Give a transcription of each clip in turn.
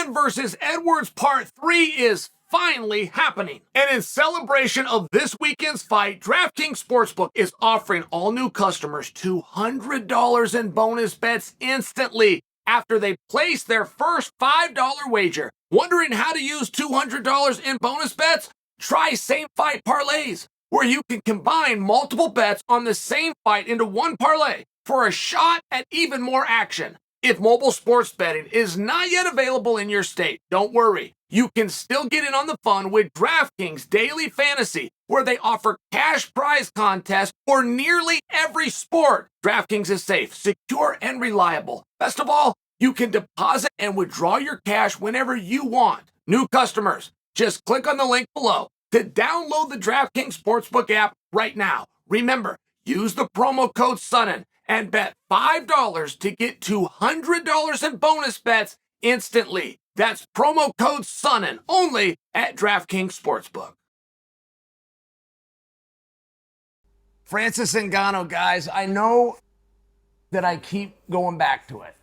Foreman versus Edwards Part 3 is finally happening. And in celebration of this weekend's fight, DraftKings Sportsbook is offering all new customers $200 in bonus bets instantly after they place their first $5 wager. Wondering how to use $200 in bonus bets? Try Same Fight Parlays, where you can combine multiple bets on the same fight into one parlay for a shot at even more action. If mobile sports betting is not yet available in your state, don't worry. You can still get in on the fun with DraftKings Daily Fantasy, where they offer cash prize contests for nearly every sport. DraftKings is safe, secure, and reliable. Best of all, you can deposit and withdraw your cash whenever you want. New customers, just click on the link below to download the DraftKings Sportsbook app right now. Remember, use the promo code Sonnen and bet $5 to get $200 in bonus bets instantly. That's promo code Sonnen only at DraftKings Sportsbook. Francis Ngannou, guys, I know that I keep going back to it.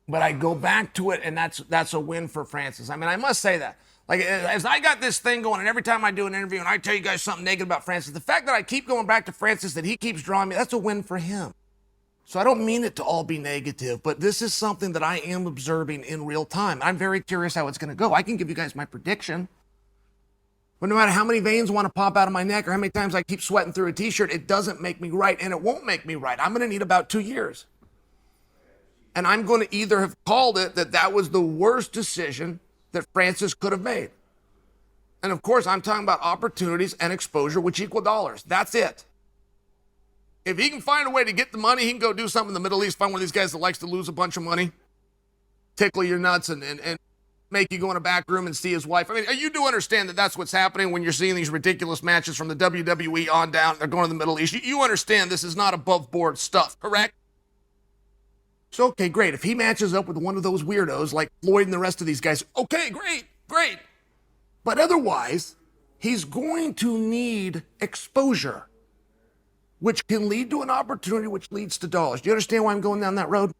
But I go back to it, and that's a win for Francis. I mean, I must say that. Like, as I got this thing going, and every time I do an interview and I tell you guys something negative about Francis, the fact that I keep going back to Francis, that he keeps drawing me, that's a win for him. So I don't mean it to all be negative, but this is something that I am observing in real time. I'm very curious how it's going to go. I can give you guys my prediction. But no matter how many veins want to pop out of my neck or how many times I keep sweating through a t-shirt, it doesn't make me right, and it won't make me right. I'm going to need about 2 years. And I'm going to either have called it that was the worst decision that Francis could have made. And of course, I'm talking about opportunities and exposure, which equal dollars. That's it. If he can find a way to get the money, he can go do something in the Middle East, find one of these guys that likes to lose a bunch of money, tickle your nuts and make you go in a back room and see his wife. I mean, you do understand that that's what's happening when you're seeing these ridiculous matches from the WWE on down. They're going to the Middle East. You understand this is not above board stuff, correct? So, okay, great. If he matches up with one of those weirdos like Floyd and the rest of these guys, okay, great. But otherwise, he's going to need exposure, which can lead to an opportunity, which leads to dollars. Do you understand why I'm going down that road?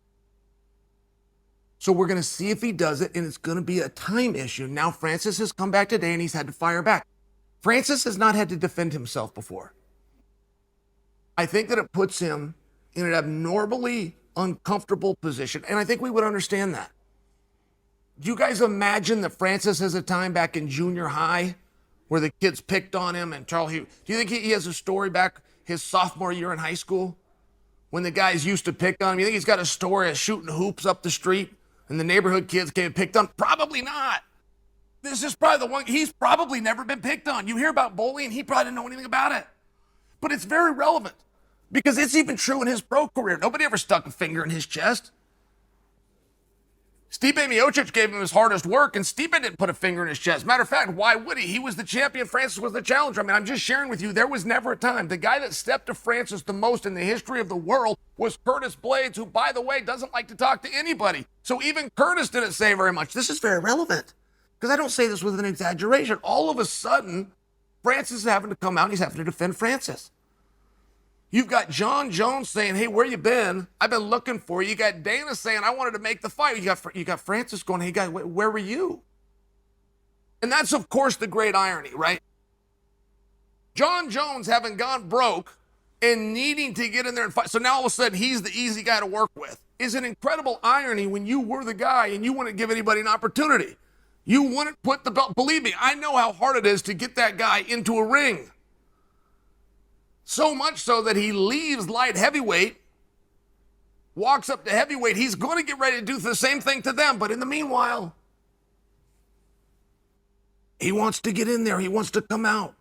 So we're going to see if he does it, and it's going to be a time issue. Now, Francis has come back today, and he's had to fire back. Francis has not had to defend himself before. I think that it puts him in an abnormally uncomfortable position, and I think we would understand that. Do you guys imagine that Francis has a time back in junior high where the kids picked on him and Charles Hughes? Do you think he has a story back his sophomore year in high school when the guys used to pick on him? You think he's got a story of shooting hoops up the street and the neighborhood kids came and picked on? Probably not. This is probably the one, he's probably never been picked on. You hear about bullying, he probably didn't know anything about it. But it's very relevant because it's even true in his pro career. Nobody ever stuck a finger in his chest. Stipe Miocic gave him his hardest work, and Stipe didn't put a finger in his chest. Matter of fact, why would he? He was the champion. Francis was the challenger. I mean, I'm just sharing with you, there was never a time. The guy that stepped to Francis the most in the history of the world was Curtis Blades, who, by the way, doesn't like to talk to anybody. So even Curtis didn't say very much. This is very relevant because I don't say this with an exaggeration. All of a sudden, Francis is having to come out and he's having to defend Francis. You've got Jon Jones saying, hey, where you been? I've been looking for you. You got Dana saying, I wanted to make the fight. You got Francis going, hey, guy, where were you? And that's, of course, the great irony, right? Jon Jones having gone broke and needing to get in there and fight. So now all of a sudden he's the easy guy to work with. Is an incredible irony when you were the guy and you wouldn't give anybody an opportunity. You wouldn't put the belt. Believe me, I know how hard it is to get that guy into a ring. So much so that he leaves light heavyweight, walks up to heavyweight. He's going to get ready to do the same thing to them. But in the meanwhile, he wants to get in there. He wants to come out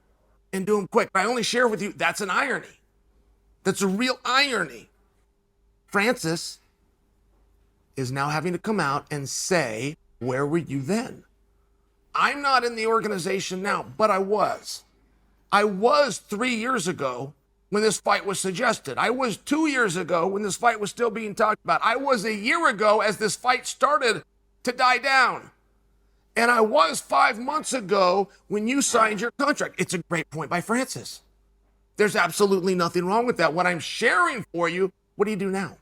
and do them quick. I only share with you, that's an irony. That's a real irony. Francis is now having to come out and say, where were you then? I'm not in the organization now, but I was. I was 3 years ago when this fight was suggested. I was 2 years ago when this fight was still being talked about. I was a year ago as this fight started to die down. And I was 5 months ago when you signed your contract. It's a great point by Francis. There's absolutely nothing wrong with that. What I'm sharing for you, what do you do now?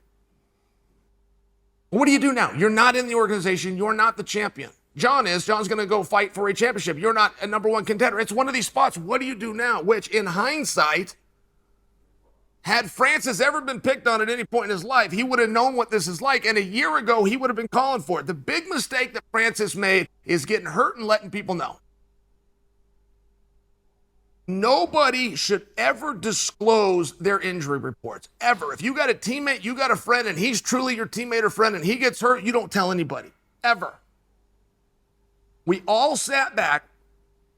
What do you do now? You're not in the organization. You're not the champion. Jon is. Jon's going to go fight for a championship. You're not a number one contender. It's one of these spots. What do you do now? Which, in hindsight, had Francis ever been picked on at any point in his life, he would have known what this is like. And a year ago, he would have been calling for it. The big mistake that Francis made is getting hurt and letting people know. Nobody should ever disclose their injury reports, ever. If you got a teammate, you got a friend, and he's truly your teammate or friend, and he gets hurt, you don't tell anybody, ever. We all sat back.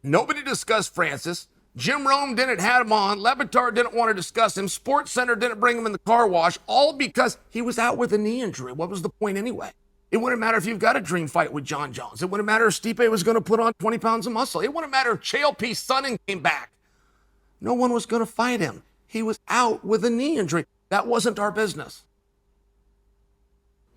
Nobody discussed Francis. Jim Rome didn't have him on. Le Batard didn't want to discuss him. Sports Center didn't bring him in the car wash, all because he was out with a knee injury. What was the point anyway? It wouldn't matter if you've got a dream fight with Jon Jones. It wouldn't matter if Stipe was going to put on 20 pounds of muscle. It wouldn't matter if Chael Sonnen came back. No one was going to fight him. He was out with a knee injury. That wasn't our business.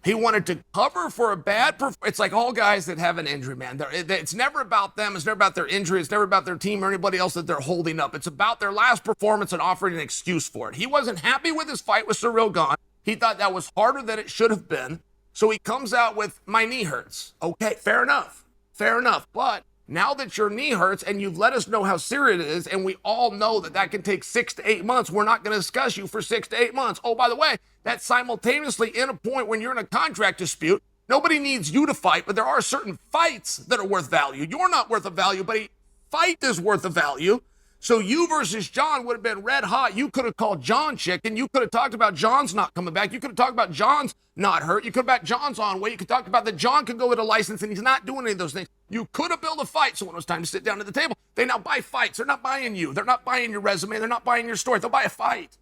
He wanted to cover for a bad performance. It's like all guys that have an injury, man. It's never about them. It's never about their injury. It's never about their team or anybody else that they're holding up. It's about their last performance and offering an excuse for it. He wasn't happy with his fight with Ciryl Gane. He thought that was harder than it should have been. So he comes out with, my knee hurts. Okay, fair enough. Fair enough. But now that your knee hurts and you've let us know how serious it is, and we all know that that can take 6 to 8 months, we're not going to discuss you for 6 to 8 months. Oh, by the way, that's simultaneously in a point when you're in a contract dispute. Nobody needs you to fight, but there are certain fights that are worth value. You're not worth a value, but a fight is worth a value. So you versus Jon would have been red hot. You could have called Jon chicken. You could have talked about Jon's not coming back. You could have talked about Jon's not hurt. You could have about Jon's on weight. You could talk about that Jon could go with a license and he's not doing any of those things. You could have built a fight. So when it was time to sit down at the table, they now buy fights. They're not buying you. They're not buying your resume. They're not buying your story. They'll buy a fight.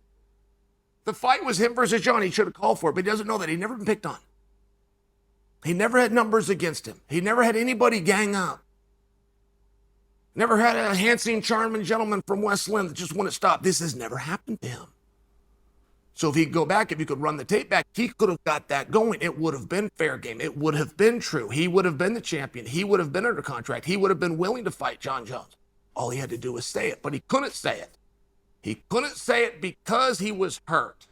The fight was him versus Jon. He should have called for it, but he doesn't know that. He'd never been picked on. He never had numbers against him. He never had anybody gang up. Never had a handsome, charming gentleman from West Lynn that just wouldn't stop. This has never happened to him. So if he could go back, if he could run the tape back, he could have got that going. It would have been fair game. It would have been true. He would have been the champion. He would have been under contract. He would have been willing to fight Jon Jones. All he had to do was say it, but he couldn't say it. He couldn't say it because he was hurt.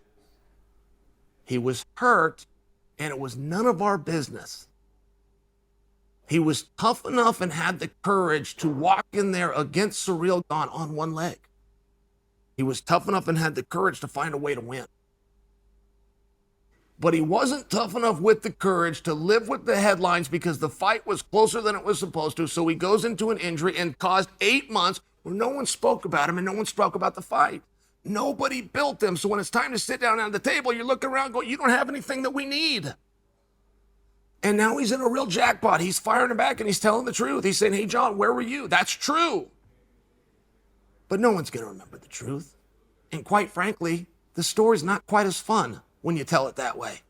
He was hurt, and it was none of our business. He was tough enough and had the courage to walk in there against Ciryl Gane on one leg. He was tough enough and had the courage to find a way to win. But he wasn't tough enough with the courage to live with the headlines because the fight was closer than it was supposed to. So he goes into an injury and caused 8 months where no one spoke about him and no one spoke about the fight. Nobody built him. So when it's time to sit down at the table, you're looking around going, you don't have anything that we need. And now he's in a real jackpot. He's firing it back and he's telling the truth. He's saying, hey, Jon, where were you? That's true. But no one's going to remember the truth. And quite frankly, the story's not quite as fun when you tell it that way.